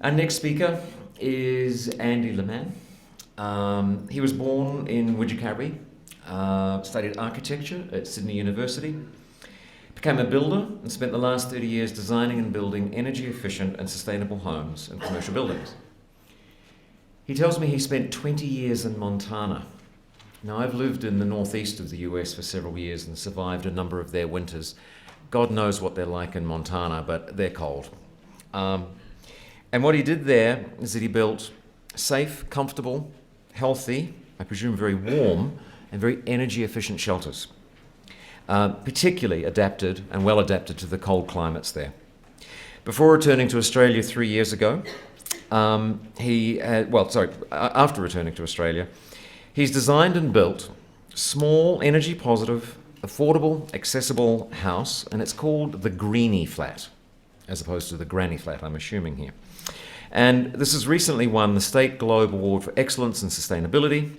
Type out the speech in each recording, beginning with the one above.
Our next speaker is Andy Lemann. He was born in Widgecarry, studied architecture at Sydney University, became a builder and spent the last 30 years designing and building energy efficient and sustainable homes and commercial buildings. He tells me he spent 20 years in Montana. Now, I've lived in the northeast of the US for several years and survived a number of their winters. God knows what they're like in Montana, but they're cold. And what he did there is that he built safe, comfortable, healthy, I presume very warm, and very energy efficient shelters, particularly adapted and well adapted to the cold climates there. Before returning to Australia 3 years ago, after returning to Australia, he's designed and built a small, energy positive, affordable, accessible house, and it's called the Greeny flat, as opposed to the granny flat, I'm assuming here. And this has recently won the State Globe Award for Excellence in Sustainability.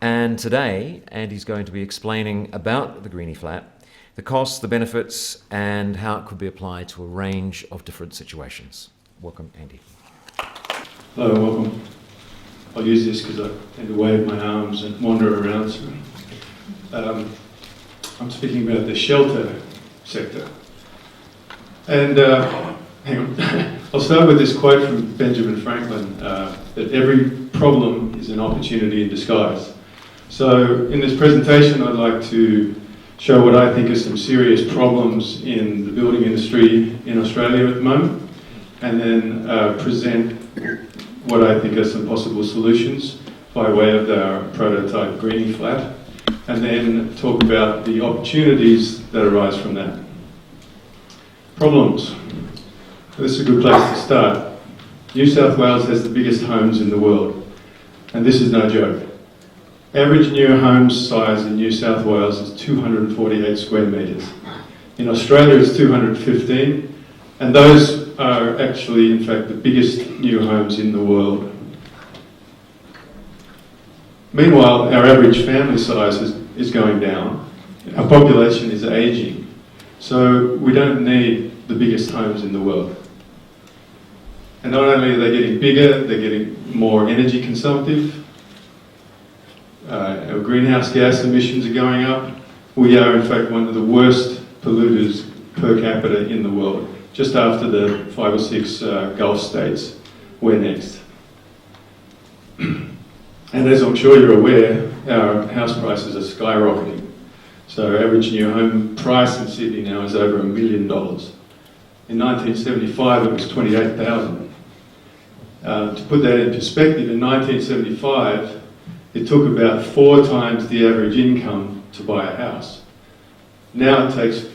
And today, Andy's going to be explaining about the Greeny flat, the costs, the benefits, and how it could be applied to a range of different situations. Welcome, Andy. Hello, welcome. I'll use this because I tend to wave my arms and wander around. So, I'm speaking about the shelter sector. And hang on. I'll start with this quote from Benjamin Franklin, that every problem is an opportunity in disguise. So in this presentation, I'd like to show what I think are some serious problems in the building industry in Australia at the moment, and then present what I think are some possible solutions by way of our prototype Greeny flat, and then talk about the opportunities that arise from that. Problems. This is a good place to start. New South Wales has the biggest homes in the world, and this is no joke. Average new home size in New South Wales is 248 square metres. In Australia it's 215, and those are actually, in fact, the biggest new homes in the world. Meanwhile, our average family size is going down. Our population is ageing, so we don't need the biggest homes in the world. And not only are they getting bigger, they're getting more energy consumptive. Our greenhouse gas emissions are going up. We are, in fact, one of the worst polluters per capita in the world. Just after the 5 or 6 Gulf states, we're next. And as I'm sure you're aware, our house prices are skyrocketing. So our average new home price in Sydney now is over $1 million. In 1975, it was $28,000. To put that in perspective, in 1975, it took about 4 times the average income to buy a house. Now it takes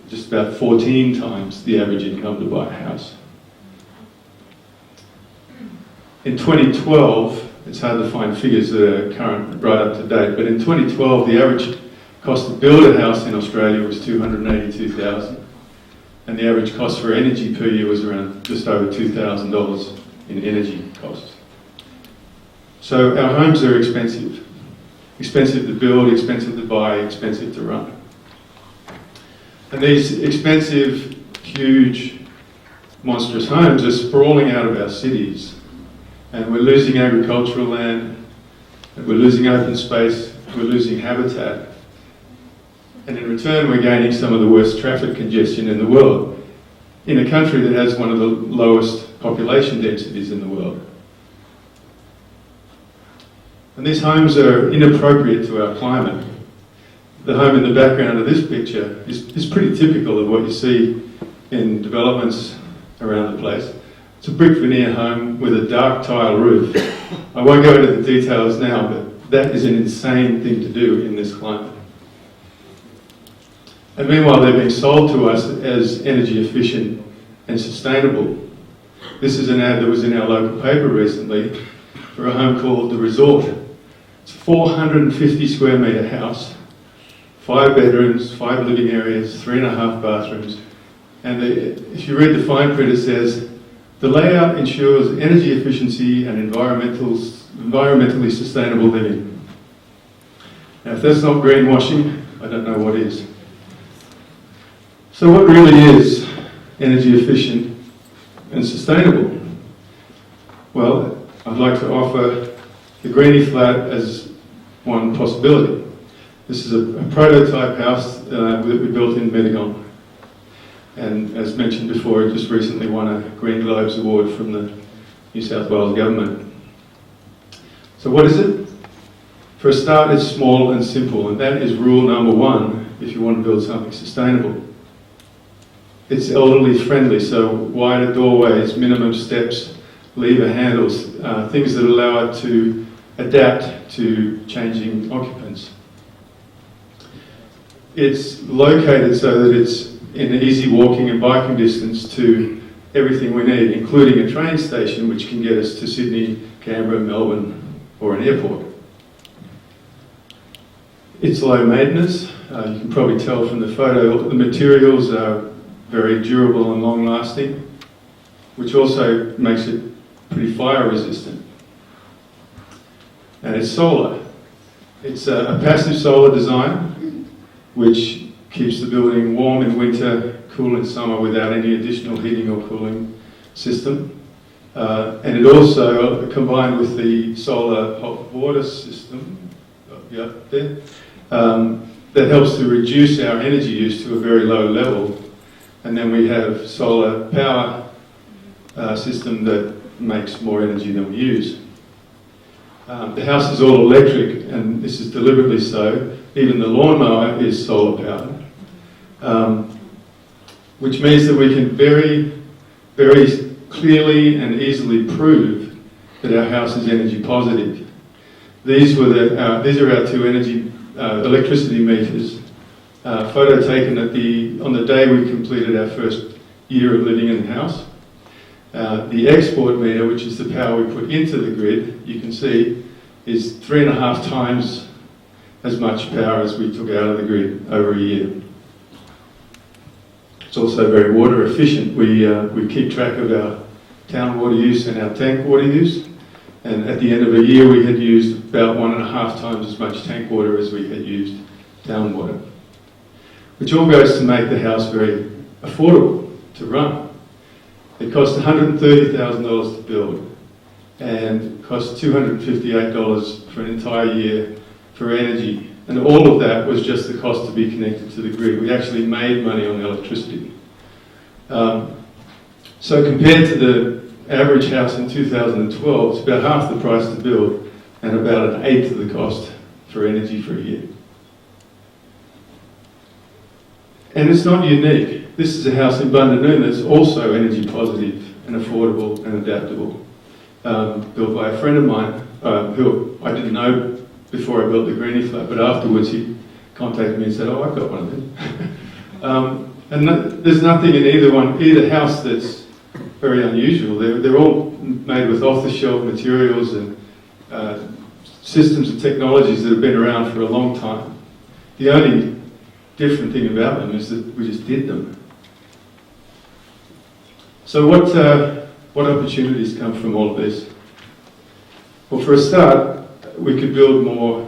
just about 14 times the average income to buy a house. In 2012, it's hard to find figures that are current, right up to date, but in 2012, the average cost to build a house in Australia was $282,000. And the average cost for energy per year was around just over $2,000 in energy costs. So our homes are expensive. Expensive to build, expensive to buy, expensive to run. And these expensive, huge, monstrous homes are sprawling out of our cities. And we're losing agricultural land, and we're losing open space, we're losing habitat. And in return, we're gaining some of the worst traffic congestion in the world, in a country that has one of the lowest population densities in the world. And these homes are inappropriate to our climate. The home in the background of this picture is pretty typical of what you see in developments around the place. It's a brick veneer home with a dark tile roof. I won't go into the details now, but that is an insane thing to do in this climate. And meanwhile, they're being sold to us as energy efficient and sustainable. This is an ad that was in our local paper recently for a home called The Resort. It's a 450 square metre house, 5 bedrooms, 5 living areas, 3.5 bathrooms. And if you read the fine print, it says, the layout ensures energy efficiency and environmentally sustainable living. Now, if that's not greenwashing, I don't know what is. So what really is energy efficient and sustainable? Well, I'd like to offer the greeny flat as one possibility. This is a prototype house that we built in Medigon. And as mentioned before, it just recently won a Green Globes Award from the New South Wales government. So what is it? For a start, it's small and simple, and that is rule number one if you want to build something sustainable. It's elderly friendly, so wider doorways, minimum steps, lever handles, things that allow it to adapt to changing occupants. It's located so that it's in easy walking and biking distance to everything we need, including a train station which can get us to Sydney, Canberra, Melbourne, or an airport. It's low maintenance. You can probably tell from the photo, the materials are very durable and long lasting, which also makes it pretty fire resistant. And it's solar. It's a passive solar design, which keeps the building warm in winter, cool in summer without any additional heating or cooling system. And it also, combined with the solar hot water system, up there, that helps to reduce our energy use to a very low level. And then we have solar power system that makes more energy than we use. The house is all electric, and this is deliberately so. Even the lawnmower is solar powered. Which means that we can very, very clearly and easily prove that our house is energy positive. These are our two electricity meters, photo taken on the day we completed our first year of living in the house. The export meter, which is the power we put into the grid, you can see, is 3.5 times as much power as we took out of the grid over a year. It's also very water efficient. We keep track of our town water use and our tank water use. And at the end of a year, we had used about 1.5 times as much tank water as we had used town water. Which all goes to make the house very affordable to run. It cost $130,000 to build and cost $258 for an entire year for energy. And all of that was just the cost to be connected to the grid. We actually made money on the electricity. So compared to the average house in 2012, it's about half the price to build and about 1/8 of the cost for energy for a year. And it's not unique. This is a house in Bundanoon that's also energy positive and affordable and adaptable. Built by a friend of mine who I didn't know before I built the greeny flat, but afterwards he contacted me and said, "Oh, I've got one of them." There's nothing in either house that's very unusual. They're all made with off-the-shelf materials and systems and technologies that have been around for a long time. The only different thing about them is that we just did them. So what opportunities come from all of this? Well, for a start, we could build more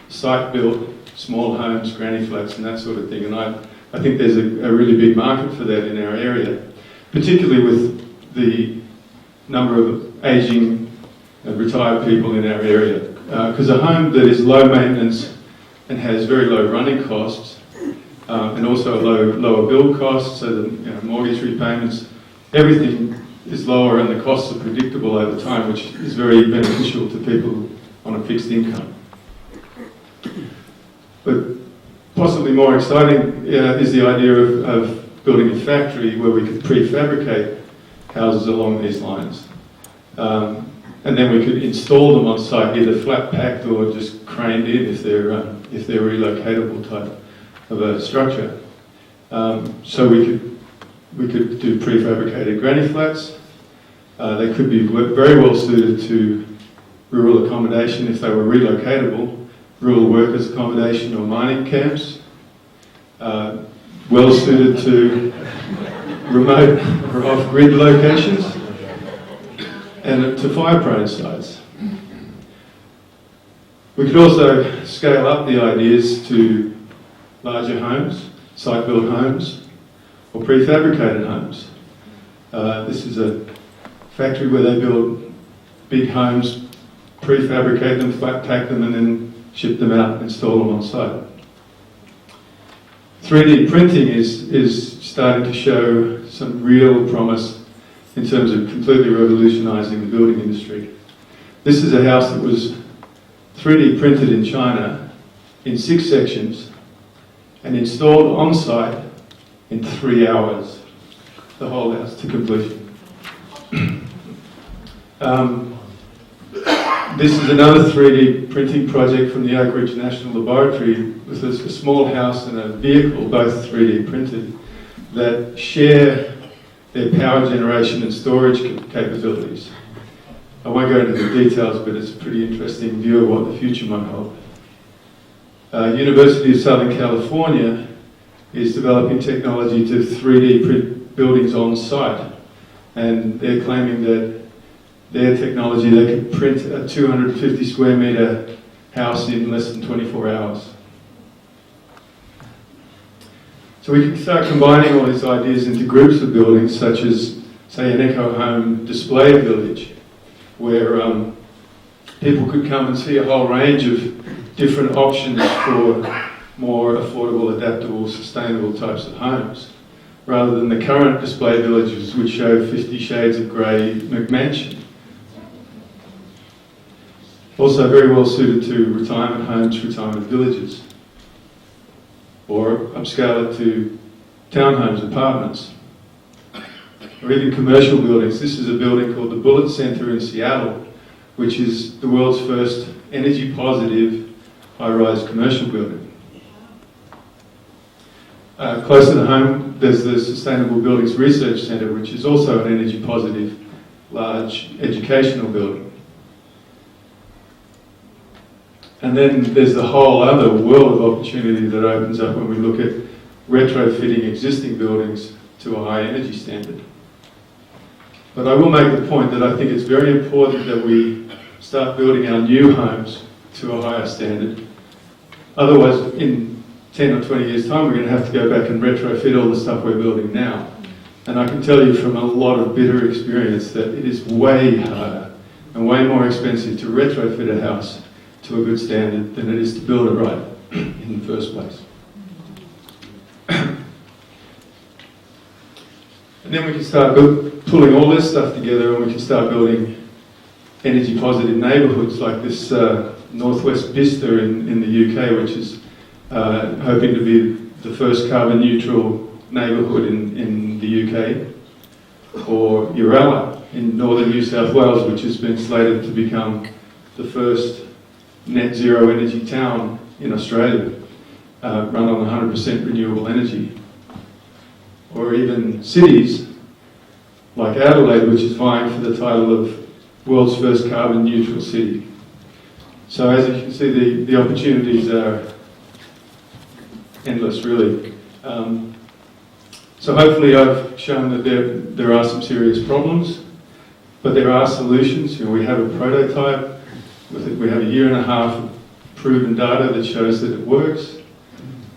site-built, small homes, granny flats and that sort of thing. And I think there's a really big market for that in our area, particularly with the number of ageing and retired people in our area. Because a home that is low maintenance and has very low running costs, and also lower build costs, so the mortgage repayments, everything is lower and the costs are predictable over time, which is very beneficial to people on a fixed income. But possibly more exciting is the idea of building a factory where we could prefabricate houses along these lines. And then we could install them on site, either flat packed or just craned in if they're relocatable type of a structure. So we could do prefabricated granny flats. They could be very well suited to rural accommodation if they were relocatable, rural workers accommodation or mining camps. Well suited to remote or off-grid locations and to fire-prone sites. We could also scale up the ideas to larger homes, site-built homes, or prefabricated homes. This is a factory where they build big homes, prefabricate them, flat pack them, and then ship them out and install them on site. 3D printing is starting to show some real promise in terms of completely revolutionising the building industry. This is a house that was 3D printed in China in 6 sections and installed on site in 3 hours, the whole house to completion. This is another 3D printing project from the Oak Ridge National Laboratory with a small house and a vehicle, both 3D printed, that share their power generation and storage capabilities. I won't go into the details, but it's a pretty interesting view of what the future might hold. University of Southern California is developing technology to 3D print buildings on site, and they're claiming that their technology, they could print a 250 square metre house in less than 24 hours. So we can start combining all these ideas into groups of buildings, such as, say, an Eco Home display village, where people could come and see a whole range of different options for more affordable, adaptable, sustainable types of homes, rather than the current display villages which show 50 shades of grey McMansion. Also very well suited to retirement homes, retirement villages, or upscale it to townhomes, apartments, or even commercial buildings. This is a building called the Bullitt Center in Seattle, which is the world's first energy positive high-rise commercial building. Closer to home, there's the Sustainable Buildings Research Center, which is also an energy positive, large educational building. And then there's the whole other world of opportunity that opens up when we look at retrofitting existing buildings to a high energy standard. But I will make the point that I think it's very important that we start building our new homes to a higher standard. Otherwise, in 10 or 20 years' time, we're going to have to go back and retrofit all the stuff we're building now. And I can tell you from a lot of bitter experience that it is way harder and way more expensive to retrofit a house to a good standard than it is to build it right in the first place. And then we can start pulling all this stuff together, and we can start building energy positive neighbourhoods like this Northwest Bicester in the UK, which is hoping to be the first carbon neutral neighbourhood in the UK, or Uralla in northern New South Wales, which has been slated to become the first net zero energy town in Australia, run on 100% renewable energy. Or even cities like Adelaide, which is vying for the title of world's first carbon neutral city. So as you can see, the opportunities are endless, really. So hopefully I've shown that there are some serious problems, but there are solutions. We have a prototype. We have a 1.5 year of proven data that shows that it works.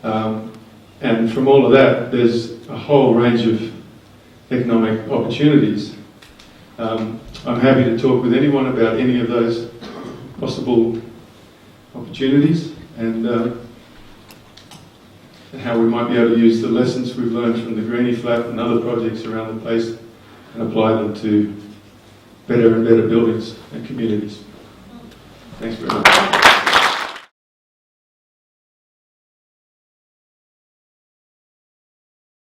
And from all of that, there's a whole range of economic opportunities. I'm happy to talk with anyone about any of those possible opportunities and how we might be able to use the lessons we've learned from the Greeny Flat and other projects around the place and apply them to better and better buildings and communities. Thanks very much.